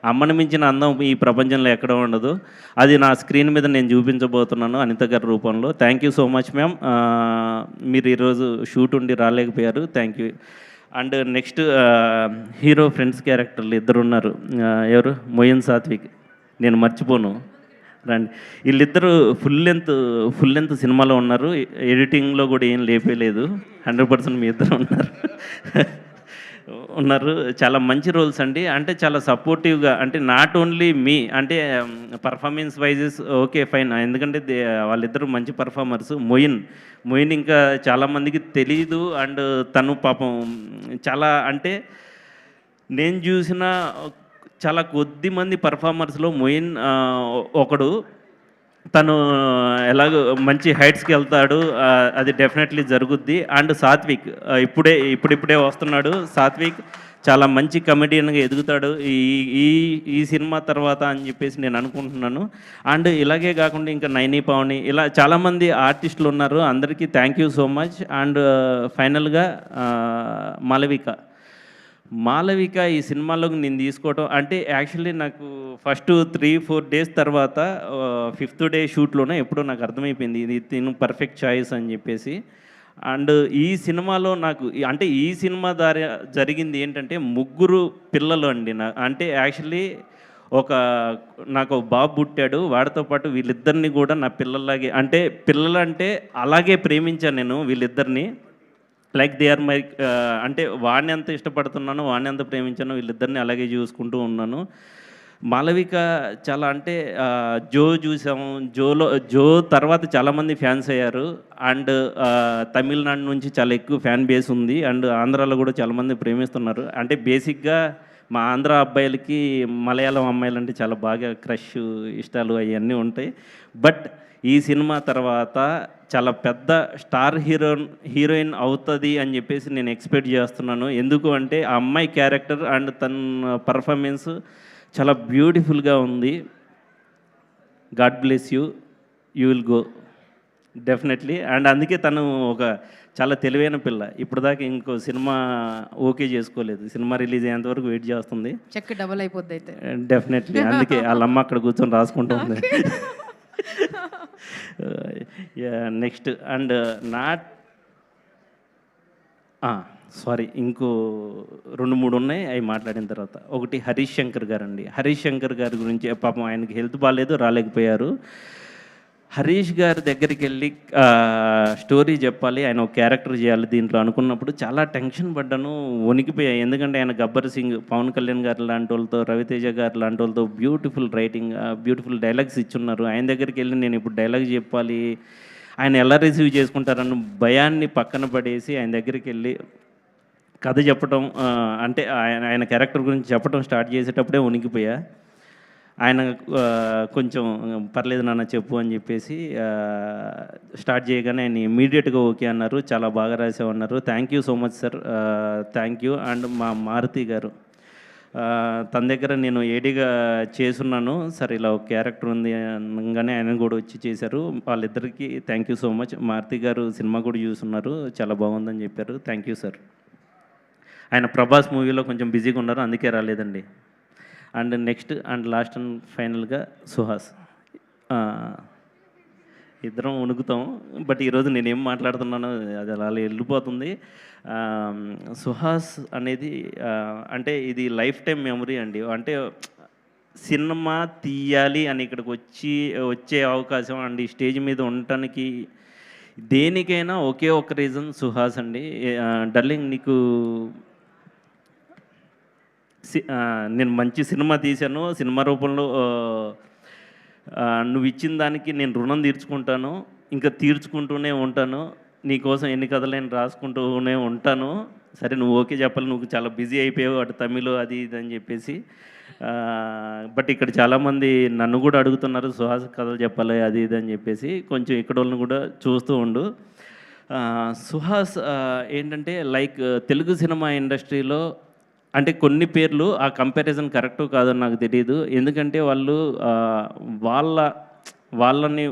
అమ్మని మించిన అందం ఈ ప్రపంచంలో ఎక్కడ ఉండదు. అది నా స్క్రీన్ మీద నేను చూపించబోతున్నాను అనిత గారి రూపంలో. Thank you so much ma'am. మీరు ఈరోజు షూట్ ఉండి రాలేకపోయారు. Thank you. And next hero friends క్యారెక్టర్లు ఇద్దరున్నారు. ఎవరు? మొయిన్ సాత్విక్. నేను మర్చిపోను. రండి. వీళ్ళిద్దరూ ఫుల్ లెంత్ సినిమాలో ఉన్నారు. ఎడిటింగ్లో కూడా ఏం లేపేలేదు. 100% మీ ఇద్దరు ఉన్నారు. చాలా మంచి రోల్స్ అండి. అంటే చాలా సపోర్టివ్గా, అంటే నాట్ ఓన్లీ మీ, అంటే పర్ఫార్మెన్స్ వైజెస్ ఓకే ఫైన్, ఎందుకంటే వాళ్ళిద్దరూ మంచి పర్ఫార్మర్స్. మొయిన్ ఇంకా చాలామందికి తెలీదు. అండ్ తను పాపం చాలా, అంటే నేను చూసిన చాలా కొద్ది మంది పర్ఫార్మర్స్లో మొయిన్ ఒకడు. తను ఎలాగో మంచి హైట్స్కి వెళ్తాడు, అది డెఫినెట్లీ జరుగుద్ది. అండ్ సాత్విక్ ఇప్పుడిప్పుడే వస్తున్నాడు. సాత్విక్ చాలా మంచి కమెడియన్గా ఎదుగుతాడు ఈ ఈ ఈ సినిమా తర్వాత అని చెప్పేసి నేను అనుకుంటున్నాను. అండ్ ఇలాగే కాకుండా ఇంకా నైని పావని, ఇలా చాలామంది ఆర్టిస్టులు ఉన్నారు. అందరికీ thank you so much. And ఫైనల్గా మాలవిక ఈ సినిమాలోకి నేను తీసుకోవటం, అంటే యాక్చువల్లీ నాకు ఫస్ట్ 3-4 డేస్ తర్వాత 5th డే షూట్లోనే ఎప్పుడో నాకు అర్థమైపోయింది ఇది తిను పర్ఫెక్ట్ చాయిస్ అని చెప్పేసి. అండ్ ఈ సినిమాలో నాకు, అంటే ఈ సినిమా ద్వారా జరిగింది ఏంటంటే, ముగ్గురు పిల్లలు అండి. అంటే యాక్చువల్లీ నాకు బాబు పుట్టాడు. వాడితో పాటు వీళ్ళిద్దరిని కూడా నా పిల్లల్లాగే, అంటే పిల్లలంటే అలాగే ప్రేమించాను నేను వీళ్ళిద్దరిని. లైక్ దే ఆర్ మై, అంటే వాడిని ఎంత ఇష్టపడుతున్నానో, వాడిని ఎంత ప్రేమించానో, వీళ్ళిద్దరిని అలాగే చూసుకుంటూ ఉన్నాను. మాలవిక చాలా, అంటే జో చూసాము. జో తర్వాత చాలామంది ఫ్యాన్స్ అయ్యారు. అండ్ తమిళనాడు నుంచి చాలా ఎక్కువ ఫ్యాన్ బేస్ ఉంది. అండ్ ఆంధ్రాలో కూడా చాలామంది ప్రేమిస్తున్నారు. అంటే బేసిక్గా మా ఆంధ్ర అబ్బాయిలకి మలయాళం అమ్మాయిలంటే చాలా బాగా క్రష్, ఇష్టాలు అవన్నీ ఉంటాయి. బట్ ఈ సినిమా తర్వాత చాలా పెద్ద స్టార్ హీరోయిన్ అవుతుంది అని చెప్పేసి నేను ఎక్స్పెక్ట్ చేస్తున్నాను. ఎందుకు అంటే ఆ అమ్మాయి క్యారెక్టర్ అండ్ తన పర్ఫార్మెన్స్ చాలా బ్యూటిఫుల్గా ఉంది. God bless you, you will go definitely. And అందుకే తను ఒక చాలా తెలివైన పిల్ల. ఇప్పుడు దాకా ఇంకో సినిమా ఓకే చేసుకోలేదు. సినిమా రిలీజ్ అయ్యేంత వరకు వెయిట్ చేస్తుంది. చెక్ డబుల్ అయిపోద్ది అయితే. డెఫినెట్లీ. అందుకే వాళ్ళ అమ్మ అక్కడ కూర్చొని రాసుకుంటూ ఉంది. నెక్స్ట్ అండ్ సారీ, ఇంకో 2-3 ఉన్నాయి, అవి మాట్లాడిన తర్వాత. ఒకటి హరీష్ శంకర్ గారు అండి. హరీష్ శంకర్ గారి గురించి, పాపం ఆయనకి హెల్త్ బాగాలేదు, రాలేకపోయారు. హరీష్ గారి దగ్గరికి వెళ్ళి స్టోరీ చెప్పాలి, ఆయన ఒక క్యారెక్టర్ చేయాలి దీంట్లో అనుకున్నప్పుడు చాలా టెన్షన్ పడ్డాను, వణికిపోయాయి. ఎందుకంటే ఆయన గబ్బర్ సింగ్, పవన్ కళ్యాణ్ గారు లాంటి వాళ్ళతో, రవితేజ గారు లాంటి వాళ్ళతో బ్యూటిఫుల్ రైటింగ్, బ్యూటిఫుల్ డైలాగ్స్ ఇచ్చున్నారు. ఆయన దగ్గరికి వెళ్ళి నేను ఇప్పుడు డైలాగ్ చెప్పాలి, ఆయన ఎలా రిసీవ్ చేసుకుంటారన్న భయాన్ని పక్కన పడేసి ఆయన దగ్గరికి వెళ్ళి కథ చెప్పడం, అంటే ఆయన క్యారెక్టర్ గురించి చెప్పడం స్టార్ట్ చేసేటప్పుడే వణికిపోయా. ఆయన కొంచెం పర్లేదు నాన్న చెప్పు అని చెప్పేసి స్టార్ట్ చేయగానే ఆయన ఇమ్మీడియట్గా ఓకే అన్నారు. చాలా బాగా రాసామన్నారు. Thank you so much sir, thank you. And మా మారుతి గారు, తన దగ్గర నేను ఏడీగా చేసున్నాను సార్, ఇలా ఒక క్యారెక్టర్ ఉంది అనగానే ఆయన కూడా వచ్చి చేశారు. వాళ్ళిద్దరికీ thank you so much. Maruti garu సినిమా కూడా చూస్తున్నారు, చాలా బాగుందని చెప్పారు. Thank you sir. ఆయన ప్రభాస్ మూవీలో కొంచెం బిజీగా ఉన్నారు, అందుకే రాలేదండి. And next and last and ఫైనల్గా సుహాస్. ఇద్దరం వణుకుతాం, బట్ ఈరోజు నేనేం మాట్లాడుతున్నానో అది అలా వెళ్ళిపోతుంది. సుహాస్ అనేది, అంటే ఇది లైఫ్ టైం మెమరీ అండి. అంటే సినిమా తీయాలి అని ఇక్కడికి వచ్చే అవకాశం అండ్ ఈ స్టేజ్ మీద ఉండటానికి దేనికైనా ఒకే ఒక రీజన్ సుహాస్ అండి. డార్లింగ్, నీకు నేను మంచి సినిమా తీశాను, సినిమా రూపంలో నువ్వు ఇచ్చిన దానికి నేను రుణం తీర్చుకుంటాను, ఇంకా తీర్చుకుంటూనే ఉంటాను. నీకోసం ఎన్ని కథలైనా రాసుకుంటూనే ఉంటాను. సరే, నువ్వు ఓకే చెప్పాలి, నువ్వు చాలా బిజీ అయిపోయావు అటు తమిళ్ అది ఇది అని చెప్పేసి. బట్ ఇక్కడ చాలామంది నన్ను కూడా అడుగుతున్నారు, సుహాస్ కథలు చెప్పాలి అది ఇది అని చెప్పేసి. కొంచెం ఇక్కడ వాళ్ళని కూడా చూస్తూ ఉండు. సుహాస్ ఏంటంటే, లైక్ తెలుగు సినిమా ఇండస్ట్రీలో, అంటే కొన్ని పేర్లు, ఆ కంపారిజన్ కరెక్ట్ కాదని నాకు తెలియదు. ఎందుకంటే వాళ్ళు వాళ్ళని